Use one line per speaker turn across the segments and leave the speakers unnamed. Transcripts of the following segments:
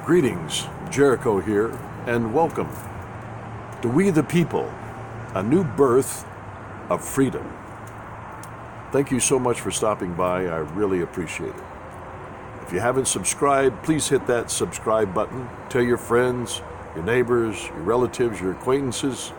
Greetings, Jericho here, and welcome to We the People, a new birth of freedom. Thank you so much for stopping by. I really appreciate it. If you haven't subscribed, please hit that subscribe button. Tell your friends, your neighbors, your relatives, your acquaintances,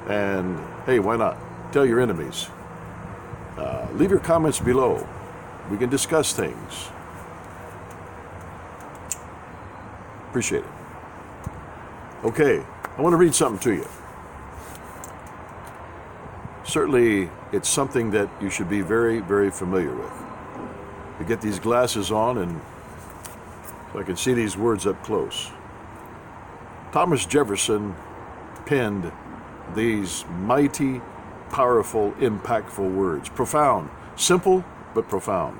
and hey, why not? Tell your enemies. Leave your comments below. We can discuss things. Appreciate it. Okay, I want to read something to you. Certainly, it's something that you should be very, very familiar with. You get these glasses on and so I can see these words up close. Thomas Jefferson penned these mighty, powerful, impactful words. Profound, simple, but profound.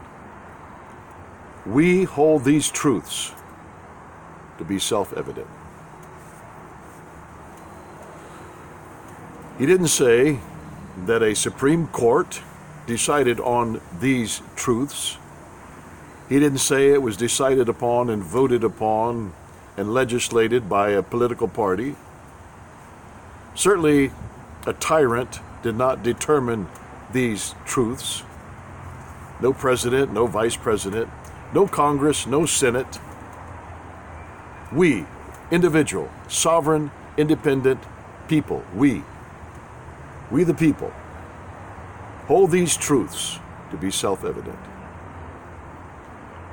We hold these truths to be self-evident. He didn't say that a Supreme Court decided on these truths. He didn't say it was decided upon and voted upon and legislated by a political party. Certainly, a tyrant did not determine these truths. No president, no vice president, no Congress, no Senate. We, individual, sovereign, independent people, we the people, hold these truths to be self-evident.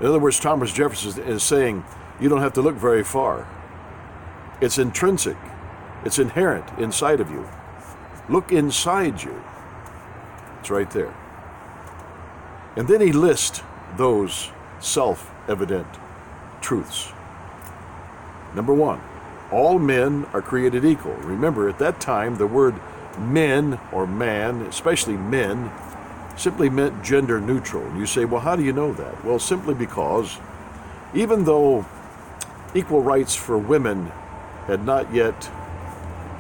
In other words, Thomas Jefferson is saying, you don't have to look very far. It's intrinsic. It's inherent inside of you. Look inside you. It's right there. And then he lists those self-evident truths. Number one, all men are created equal. Remember, at that time, the word men or man, especially men, simply meant gender neutral. And you say, well, how do you know that? Well, simply because even though equal rights for women had not yet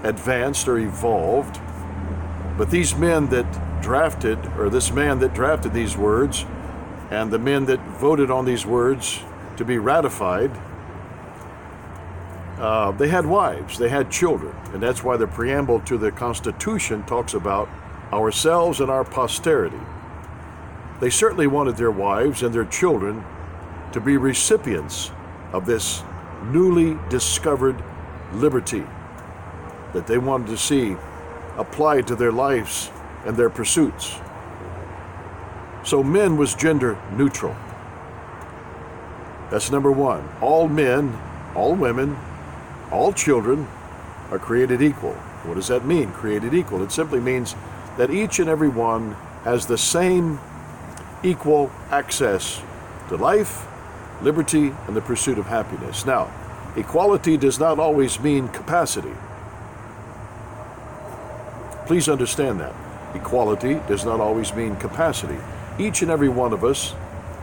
advanced or evolved, but these men that drafted, or this man that drafted these words, and the men that voted on these words to be ratified, they had wives, they had children, and that's why the preamble to the Constitution talks about ourselves and our posterity. They certainly wanted their wives and their children to be recipients of this newly discovered liberty that they wanted to see applied to their lives and their pursuits. So men was gender neutral. That's number one. All men, all women, all children are created equal. What does that mean, created equal? It simply means that each and every one has the same equal access to life, liberty, and the pursuit of happiness. Now, equality does not always mean capacity. Please understand that. Equality does not always mean capacity. Each and every one of us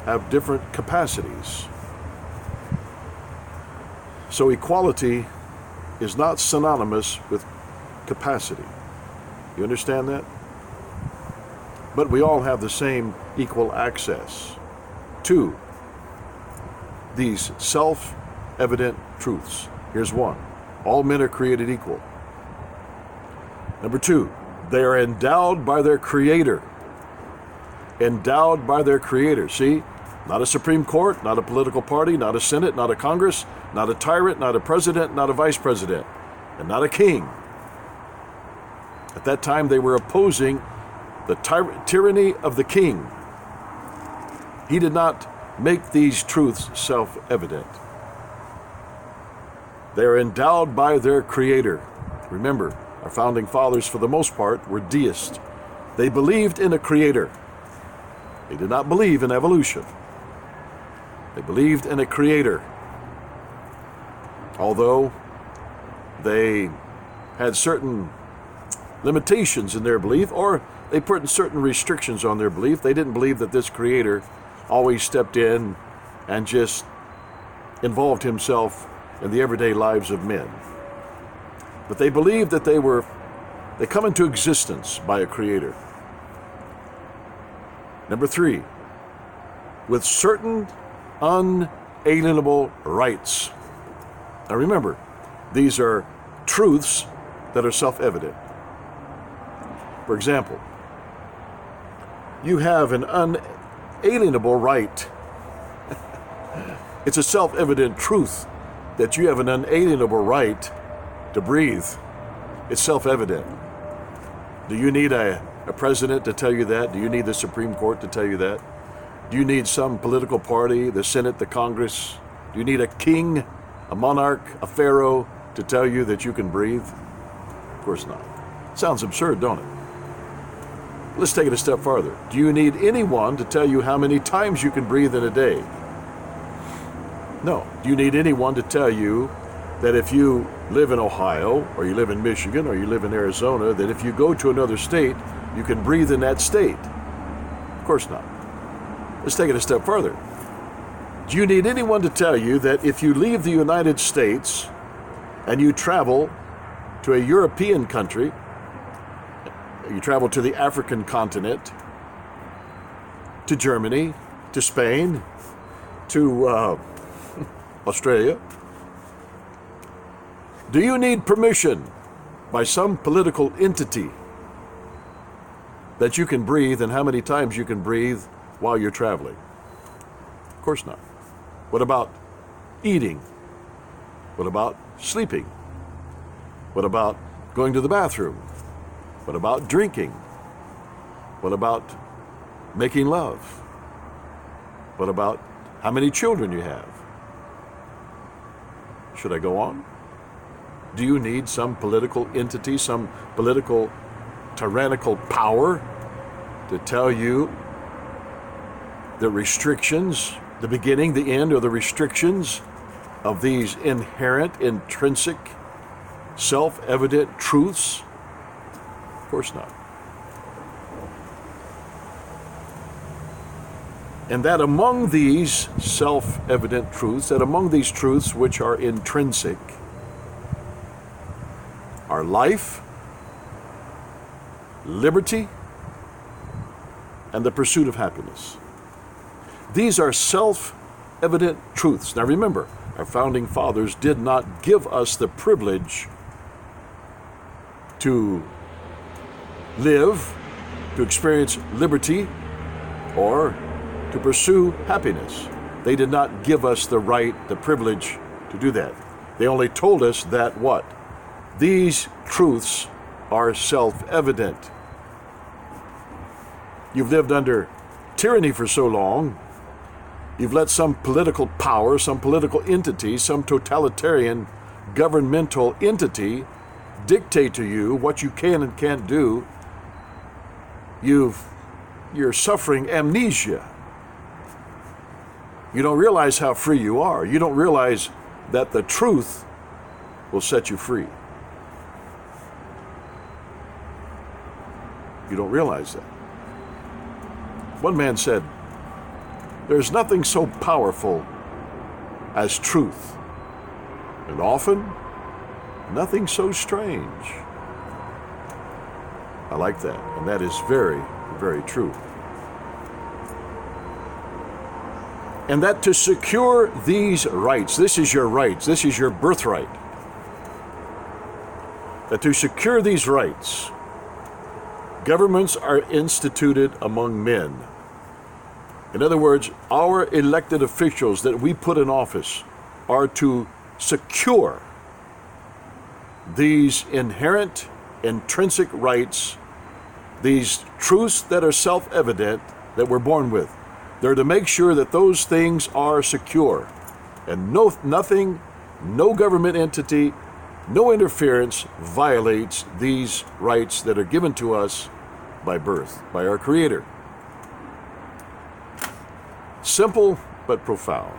have different capacities. So equality is not synonymous with capacity. You understand that? But we all have the same equal access to these self-evident truths. Here's one. All men are created equal. Number two, they are endowed by their Creator. Endowed by their Creator. See? Not a Supreme Court, not a political party, not a Senate, not a Congress, not a tyrant, not a president, not a vice president, and not a king. At that time, they were opposing the tyranny of the king. He did not make these truths self-evident. They are endowed by their Creator. Remember, our founding fathers, for the most part, were deists. They believed in a Creator. They did not believe in evolution. They believed in a Creator. Although they had certain limitations in their belief, or they put certain restrictions on their belief, they didn't believe that this Creator always stepped in and just involved himself in the everyday lives of men. But they believed that they come into existence by a Creator. Number three, with certain unalienable rights. Now remember, these are truths that are self-evident. For example, you have an unalienable right. It's a self-evident truth that you have an unalienable right to breathe. It's self-evident. Do you need a president to tell you that? Do you need the Supreme Court to tell you that? Do you need some political party, the Senate, the Congress? Do you need a king, a monarch, a pharaoh to tell you that you can breathe? Of course not. Sounds absurd, don't it? Let's take it a step farther. Do you need anyone to tell you how many times you can breathe in a day? No. Do you need anyone to tell you that if you live in Ohio, or you live in Michigan, or you live in Arizona, that if you go to another state, you can breathe in that state? Of course not. Let's take it a step further. Do you need anyone to tell you that if you leave the United States and you travel to a European country, you travel to the African continent, to Germany, to Spain, to Australia, do you need permission by some political entity that you can breathe and how many times you can breathe while you're traveling? Of course not. What about eating? What about sleeping? What about going to the bathroom? What about drinking? What about making love? What about how many children you have? Should I go on? Do you need some political entity, some political tyrannical power to tell you the restrictions, the beginning, the end, or the restrictions of these inherent, intrinsic, self-evident truths? Of course not. And that among these self-evident truths, that among these truths which are intrinsic, are life, liberty, and the pursuit of happiness. These are self-evident truths. Now remember, our founding fathers did not give us the privilege to live, to experience liberty, or to pursue happiness. They did not give us the right, the privilege to do that. They only told us that what? These truths are self-evident. You've lived under tyranny for so long, you've let some political power, some political entity, some totalitarian governmental entity dictate to you what you can and can't do. You're suffering amnesia. You don't realize how free you are. You don't realize that the truth will set you free. You don't realize that. One man said, "There's nothing so powerful as truth, and often nothing so strange." I like that, and that is very, very true. And that to secure these rights, this is your rights, this is your birthright, that to secure these rights, governments are instituted among men. In other words, our elected officials that we put in office are to secure these inherent, intrinsic rights, these truths that are self-evident that we're born with. They're to make sure that those things are secure, and nothing, no government entity, no interference violates these rights that are given to us by birth, by our Creator. Simple but profound.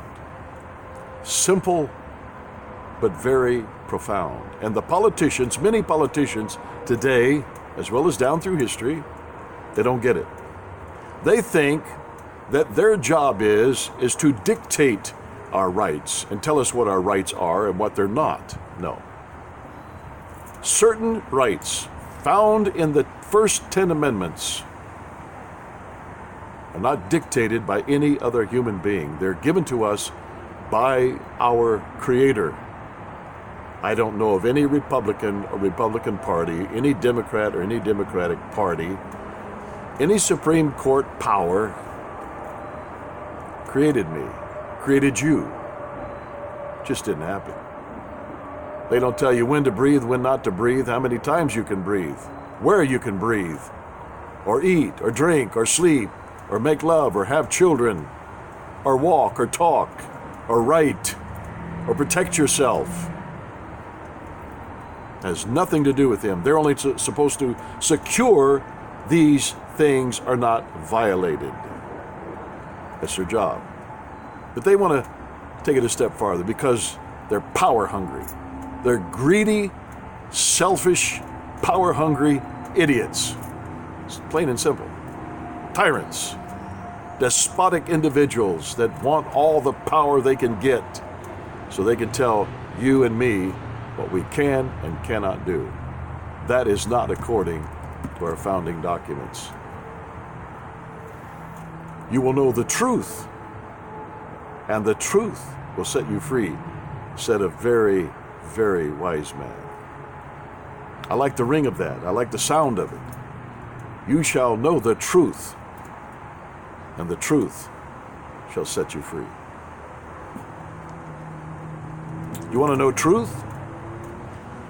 Simple but very profound. And the politicians, many politicians today, as well as down through history, they don't get it. They think that their job is to dictate our rights and tell us what our rights are and what they're not. No. Certain rights found in the first 10 amendments are not dictated by any other human being. They're given to us by our Creator. I don't know of any Republican or Republican Party, any Democrat or any Democratic Party, any Supreme Court power created me, created you. Just didn't happen. They don't tell you when to breathe, when not to breathe, how many times you can breathe, where you can breathe, or eat, or drink, or sleep, or make love, or have children, or walk, or talk, or write, or protect yourself. It has nothing to do with them. They're only supposed to secure these things are not violated. That's their job. But they want to take it a step farther because they're power hungry. They're greedy, selfish, power hungry idiots. It's plain and simple. Tyrants. Despotic individuals that want all the power they can get so they can tell you and me what we can and cannot do. That is not according to our founding documents. You will know the truth, and the truth will set you free, said a very, very wise man. I like the ring of that. I like the sound of it. You shall know the truth, and the truth shall set you free. You want to know truth?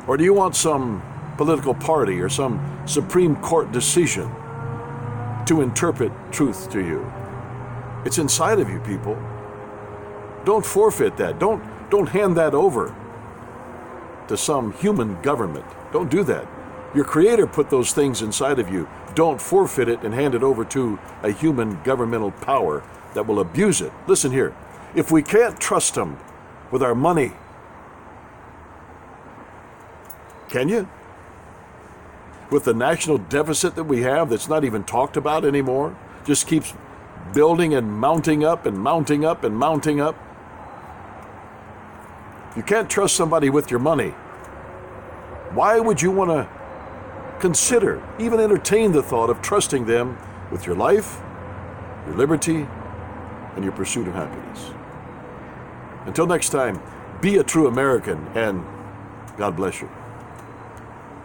Or do you want some political party or some Supreme Court decision to interpret truth to you? It's inside of you, people. Don't forfeit that. Don't hand that over to some human government. Don't do that. Your Creator put those things inside of you. Don't forfeit it and hand it over to a human governmental power that will abuse it. Listen here. If we can't trust them with our money, can you? With the national deficit that we have that's not even talked about anymore, just keeps building and mounting up and mounting up and mounting up. If you can't trust somebody with your money, why would you want to consider, even entertain the thought of trusting them with your life, your liberty, and your pursuit of happiness? Until next time, be a true American, and God bless you.